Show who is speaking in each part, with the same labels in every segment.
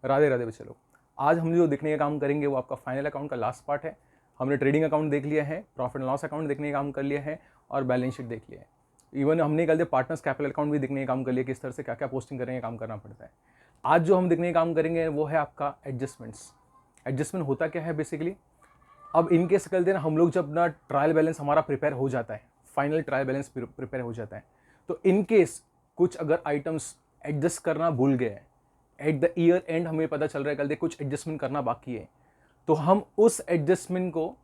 Speaker 1: राधे राधे बच्चे लोग। आज हम जो देखने का काम करेंगे वो आपका फाइनल अकाउंट का लास्ट पार्ट है। हमने ट्रेडिंग अकाउंट देख लिया है, प्रॉफिट एंड लॉस अकाउंट देखने का काम कर लिया है और बैलेंस शीट देख लिया है। इवन हमने कल पार्टनर्स कैपिटल अकाउंट भी देखने का काम कर लिया, किस तरह से क्या क्या पोस्टिंग करेंगे काम करना पड़ता है। आज जो हम देखने का काम करेंगे वो है आपका एडजस्टमेंट्स। एडजस्टमेंट होता क्या है बेसिकली, अब इनकेस करते हैं ना हम लोग जब ना ट्रायल बैलेंस हमारा प्रिपेयर हो जाता है, फाइनल ट्रायल बैलेंस प्रिपेयर हो जाता है, तो इनकेस कुछ अगर आइटम्स एडजस्ट करना भूल गए हैं, एट द ईयर एंड हमें पता चल रहा है कल कुछ एडजस्टमेंट करना बाकी है, तो हम उस एडजस्टमेंट को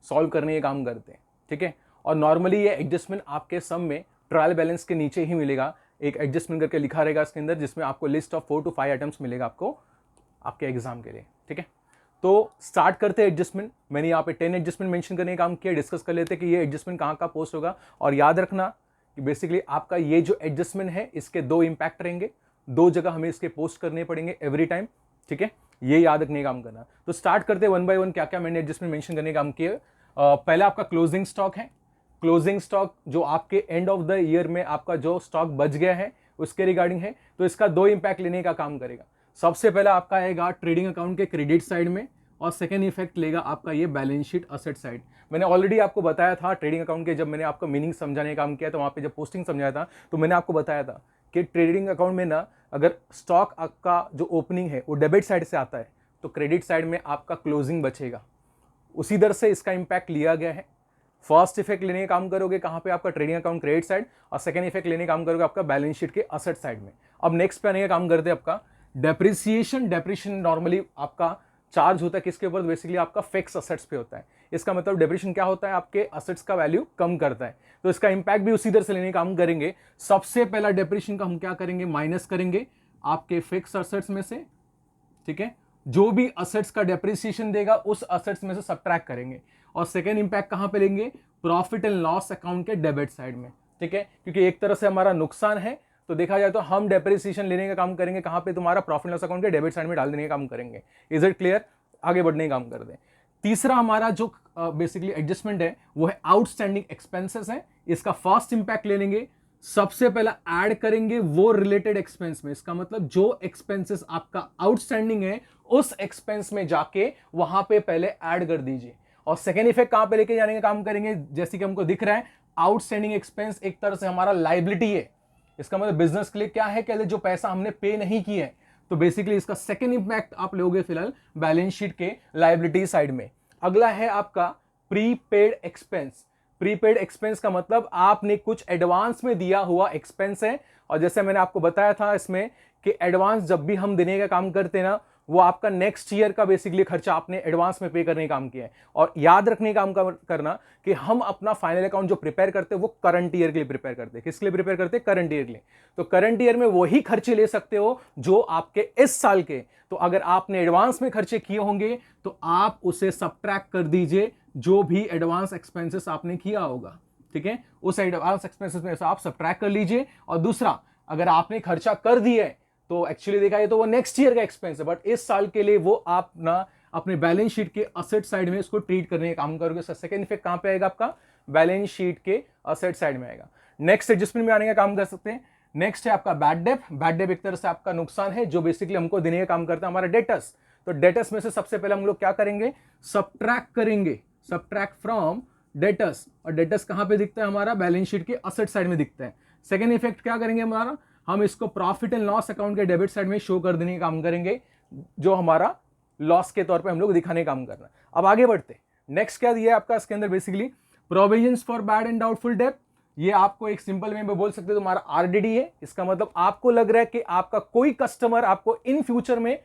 Speaker 1: सॉल्व करने का काम करते हैं। ठीक है, और नॉर्मली ये एडजस्टमेंट आपके सम में ट्रायल बैलेंस के नीचे ही मिलेगा, एक एडजस्टमेंट करके लिखा रहेगा इसके अंदर, जिसमें आपको लिस्ट ऑफ 4 to 5 आइटम्स मिलेगा आपको आपके एग्जाम के लिए। ठीक है, तो स्टार्ट करते हैं एडजस्टमेंट। मैंने यहाँ पे 10 एडजस्टमेंट मेंशन करने का काम किया, डिस्कस कर लेते हैं कि ये एडजस्टमेंट कहाँ का पोस्ट होगा। और याद रखना कि बेसिकली आपका ये जो एडजस्टमेंट है इसके 2 इंपैक्ट रहेंगे, 2 जगह हमें इसके पोस्ट करने पड़ेंगे एवरी टाइम। ठीक है, ये याद रखने का काम करना। तो स्टार्ट करते हैं 1 by 1 क्या क्या मैंने एडजस्टमेंट मेंशन करने का काम किया। पहला आपका क्लोजिंग स्टॉक है। क्लोजिंग स्टॉक जो आपके एंड ऑफ द ईयर में आपका जो स्टॉक बच गया है उसके रिगार्डिंग है, तो इसका 2 इंपैक्ट लेने का काम करेगा। सबसे पहला आपका आएगा ट्रेडिंग अकाउंट के क्रेडिट साइड में, और सेकेंड इफेक्ट लेगा आपका ये बैलेंस शीट असेट साइड। मैंने ऑलरेडी आपको बताया था ट्रेडिंग अकाउंट के, जब मैंने आपको मीनिंग समझाने का काम किया तो वहाँ पे जब पोस्टिंग समझाया था तो मैंने आपको बताया था कि ट्रेडिंग अकाउंट में ना अगर स्टॉक आपका जो ओपनिंग है वो डेबिट साइड से आता है तो क्रेडिट साइड में आपका क्लोजिंग बचेगा। उसी दर से इसका इंपैक्ट लिया गया है। फर्स्ट इफेक्ट लेने का काम करोगे कहाँ पे, आपका ट्रेडिंग अकाउंट क्रेडिट साइड, और सेकंड इफेक्ट लेने का काम करोगे आपका बैलेंस शीट के असेट साइड में। अब नेक्स्ट पे आने का काम करते हैं आपका डेप्रिसिएशन। डेप्रिसिएशन नॉर्मली आपका चार्ज होता है किसके ऊपर, बेसिकली आपका फिक्स असेट्स पे होता है। इसका मतलब डेप्रिसिएशन क्या होता है, आपके असेट्स का वैल्यू कम करता है, तो इसका इंपैक्ट भी उसी तरह से लेने का काम करेंगे। सबसे पहला डेप्रिसिएशन का हम क्या करेंगे, माइनस करेंगे आपके फिक्स असेट्स में से। ठीक है, जो भी असेट्स का डेप्रिसिएशन देगा उस असेट्स में से सब्ट्रैक्ट करेंगे। और सेकेंड इंपैक्ट कहां पे लेंगे, प्रॉफिट एंड लॉस अकाउंट के डेबिट साइड में। ठीक है, क्योंकि एक तरह से हमारा नुकसान है, तो देखा जाए तो हम डेप्रिसिएशन लेने का काम करेंगे कहां पे, तुम्हारा प्रॉफिट लॉस अकाउंट के डेबिट साइड में डाल देने का काम करेंगे। इज इट क्लियर, आगे बढ़ने का काम कर दें। तीसरा हमारा जो बेसिकली एडजस्टमेंट है वो है आउटस्टैंडिंग एक्सपेंसेस है। इसका फर्स्ट इंपैक्ट ले लेंगे, सबसे पहला ऐड करेंगे वो रिलेटेड एक्सपेंस में। इसका मतलब जो एक्सपेंसेस आपका आउटस्टैंडिंग है उस एक्सपेंस में जाके वहां पे पहले ऐड कर दीजिए। और सेकेंड इफेक्ट कहां पे लेके जाने का काम करेंगे, जैसे कि हमको दिख रहा है आउटस्टैंडिंग एक्सपेंस एक तरह से हमारा लाइबिलिटी है। इसका मतलब बिजनेस के लिए क्या है, कहते जो पैसा हमने पे नहीं किया है, तो बेसिकली इसका सेकेंड इंपैक्ट आप लोगे फिलहाल बैलेंस शीट के लाइबिलिटी साइड में। अगला है आपका प्रीपेड एक्सपेंस। प्रीपेड एक्सपेंस का मतलब आपने कुछ एडवांस में दिया हुआ एक्सपेंस है, और जैसे मैंने आपको बताया था इसमें कि एडवांस जब भी हम देने का काम करते हैं ना, वो आपका नेक्स्ट ईयर का बेसिकली खर्चा आपने एडवांस में पे करने का काम किया है। और याद रखने का काम करना कि हम अपना फाइनल अकाउंट जो प्रिपेयर करते हैं वो करंट ईयर के लिए प्रिपेयर करते हैं। किसके लिए प्रिपेयर करते हैं, करंट ईयर के लिए। तो करंट ईयर में वही खर्चे ले सकते हो जो आपके इस साल के, तो अगर आपने एडवांस में खर्चे किए होंगे तो आप उसे सब्ट्रैक्ट कर दीजिए जो भी एडवांस एक्सपेंसेस आपने किया होगा। ठीक है, उस एडवांस एक्सपेंसेस में से आप सब्ट्रैक्ट कर लीजिए। और दूसरा, अगर आपने खर्चा कर दिया है तो एक्चुअली देखा जाए तो वो नेक्स्ट ईयर का एक्सपेंस है, बट इस साल के लिए वो आप ना अपने बैलेंस शीट के असेट साइड में इसको ट्रीट करने का काम करोगे। सेकंड इफेक्ट कहां पे आएगा, आपका बैलेंस शीट के असेट साइड में आएगा। नेक्स्ट एडजस्टमेंट में आने का काम कर सकते हैं। नेक्स्ट है आपका बैड डेट। बैड डेट एक तरह से आपका नुकसान है जो बेसिकली हमको देने का काम करता है हमारा डेटर्स। तो डेटर्स में से सबसे पहले हम लोग क्या करेंगे, सब्ट्रैक्ट करेंगे, सब्ट्रैक्ट फ्रॉम डेटर्स। और डेटर्स कहां पे दिखता है, हमारा बैलेंस शीट के असेट साइड में दिखता है। सेकेंड इफेक्ट क्या करेंगे हमारा, हम इसको प्रॉफिट एंड लॉस अकाउंट के डेबिट साइड में शो कर देने का काम करेंगे, जो हमारा लॉस के तौर पे हम लोग दिखाने का काम करना है। अब आगे बढ़ते, नेक्स्ट क्या दिया है आपका इसके अंदर, basically provisions for bad and doubtful debt. ये आपको एक सिंपल में बोल सकते हो तुम्हारा आरडीडी है। इसका मतलब आपको लग रहा है कि आपका कोई कस्टमर आपको इन फ्यूचर में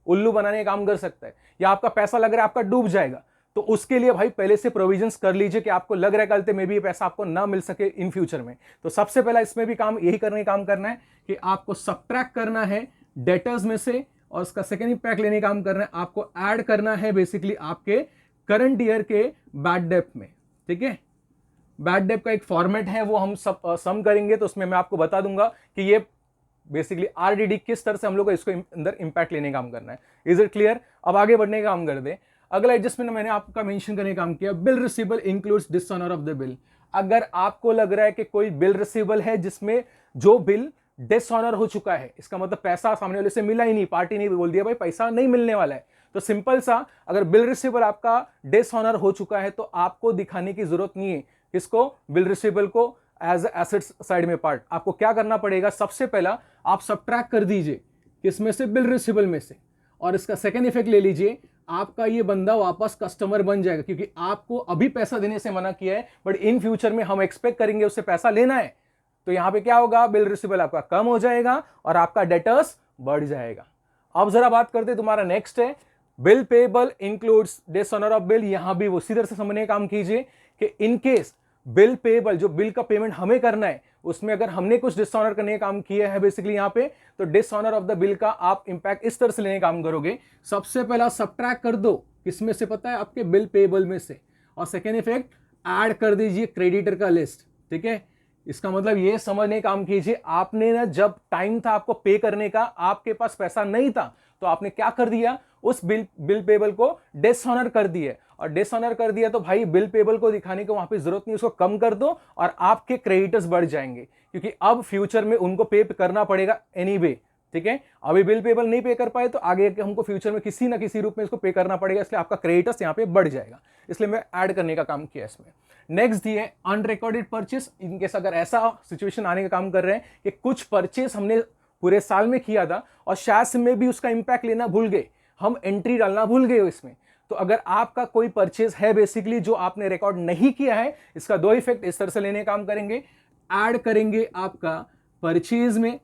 Speaker 1: उल्लू बनाने का काम कर सकता है, या आपका पैसा लग रहा है आपका डूब जाएगा, तो उसके लिए भाई पहले से प्रोविजंस कर लीजिए कि आपको लग रहा है कल में भी पैसा आपको ना मिल सके इन फ्यूचर में। तो सबसे पहला इसमें भी काम यही करने का काम करना है कि आपको सब्ट्रैक्ट करना है डेटर्स में से, और उसका सेकेंड इंपैक्ट लेने का काम करना है, आपको ऐड करना है बेसिकली आपके करंट ईयर के बैड डेट में। ठीक है, बैड डेट का एक फॉर्मेट है वो हम सब सम करेंगे, तो उसमें मैं आपको बता दूंगा कि ये बेसिकली आरडीडी किस तरह से हम लोग को इसको अंदर इंपैक्ट लेने का काम करना है। इज इट क्लियर, अब आगे बढ़ने का काम कर दे। अगला एडजस्टमेंट मैंने आपका मेंशन करने का काम किया, bill receivable includes dishonour of the bill. अगर आपको लग रहा है कि कोई बिल रिसीवेबल है जिसमें जो बिल डिसऑनर हो चुका है, इसका मतलब पैसा सामने वाले से मिला ही नहीं, पार्टी ने बोल दिया भाई पैसा नहीं मिलने वाला है। तो सिंपल सा, अगर बिल रिसीवेबल आपका डिसऑनर हो चुका है तो आपको दिखाने की जरूरत नहीं है किसको, बिल रिसीवेबल को एज एसेट्स साइड में पार्ट। आपको क्या करना पड़ेगा, सबसे पहला आप सबट्रैक्ट कर दीजिए किसमें से, बिल रिसीवेबल में से, और इसका सेकेंड इफेक्ट ले लीजिए, आपका ये बंदा वापस कस्टमर बन जाएगा, क्योंकि आपको अभी पैसा देने से मना किया है बट इन फ्यूचर में हम एक्सपेक्ट करेंगे उससे पैसा लेना है। तो यहां पे क्या होगा, बिल रिसीवेबल आपका कम हो जाएगा और आपका डेटर्स बढ़ जाएगा। अब जरा बात करते तुम्हारा नेक्स्ट है, bill payable includes dishonour of bill. यहां भी उसी तरह से समझने का काम कीजिए कि इन केस बिल पेबल, जो बिल का पेमेंट हमें करना है, उसमें अगर हमने कुछ डिसऑनर करने का काम किया है बेसिकली यहां पे, तो डिसऑनर ऑफ द बिल का आप इंपैक्ट इस तरह से लेने का काम करोगे। सबसे पहला सबट्रैक्ट कर दो, किसमें से पता है, आपके बिल पेबल में से, और सेकेंड इफेक्ट ऐड कर दीजिए क्रेडिटर का लिस्ट। ठीक है, इसका मतलब ये समझने का काम कीजिए, आपने ना जब टाइम था आपको पे करने का, आपके पास पैसा नहीं था, तो आपने क्या कर दिया, उस बिल पेबल को डिसऑनर कर दिया, और डिसऑनर कर दिया तो भाई बिल पेबल को दिखाने को वहां पे जरूरत नहीं, उसको कम कर दो और आपके क्रेडिटर्स बढ़ जाएंगे, क्योंकि अब फ्यूचर में उनको पे करना पड़ेगा एनीवे। ठीक है, अभी बिल पेबल नहीं पे कर पाए तो आगे हमको फ्यूचर में किसी ना किसी रूप में इसको पे करना पड़ेगा, इसलिए आपका क्रेडिटर्स यहाँ पे बढ़ जाएगा, इसलिए मैं ऐड करने का काम किया इसमें। नेक्स्ट दी है अनरिकॉर्डेड परचेस। इनकेस अगर ऐसा सिचुएशन आने का काम कर रहे हैं कि कुछ परचेस हमने पूरे साल में किया था और शायद में भी उसका इंपैक्ट लेना भूल गए, हम एंट्री डालना भूल गए इसमें, तो अगर आपका कोई परचेज है बेसिकली जो आपने रिकॉर्ड नहीं किया है, इसका दो इफेक्ट इस तरह से लेने का काम करेंगे, ऐड करेंगे आपका परचेज में,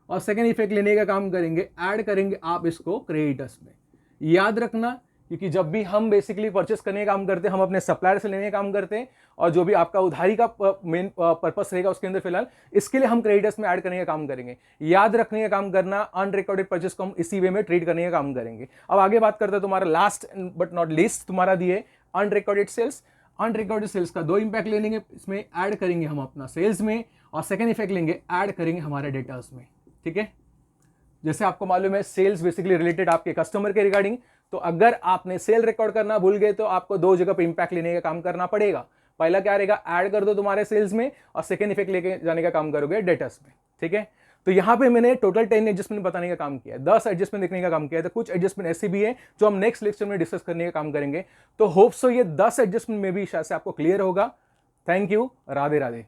Speaker 1: और सेकेंड इफेक्ट लेने का काम करेंगे, ऐड करेंगे आप इसको क्रेडिटर्स में। याद रखना, क्योंकि जब भी हम बेसिकली परचेस करने का काम करते हैं, हम अपने सप्लायर से लेने का काम करते हैं, और जो भी आपका उधारी का मेन पर्पस रहेगा उसके अंदर फिलहाल, इसके लिए हम क्रेडिटर्स में ऐड करने का काम करेंगे। याद रखने का काम करना, अनरिकॉर्डेड परचेस को हम इसी वे में ट्रीट करने का काम करेंगे। अब आगे बात करते हैं तुम्हारा लास्ट बट नॉट लीस्ट, तुम्हारा दिए अनरिकॉर्डेड सेल्स। अनरिकॉर्डेड सेल्स का दो इंपैक्ट ले लेंगे, इसमें ऐड करेंगे हम अपना सेल्स में, और सेकेंड इफेक्ट लेंगे, ऐड करेंगे हमारे डेटर्स में। ठीक है, जैसे आपको मालूम है सेल्स बेसिकली रिलेटेड आपके कस्टमर के रिगार्डिंग, तो अगर आपने सेल रिकॉर्ड करना भूल गए तो आपको दो जगह पे इंपैक्ट लेने का काम करना पड़ेगा। पहला क्या रहेगा, ऐड कर दो तुम्हारे सेल्स में, और सेकेंड इफेक्ट लेके जाने का काम करोगे डेटर्स में। ठीक है, तो यहां पे मैंने टोटल 10 एडजस्टमेंट बताने का काम किया है, 10 एडजस्टमेंट देखने का काम किया है, तो कुछ एडजस्टमेंट ऐसी भी है जो हम नेक्स्ट लेक्चर में डिस्कस करने का काम करेंगे। तो होप सो ये 10 एडजस्टमेंट में भी शायद से आपको क्लियर होगा। Thank you, Radhe Radhe.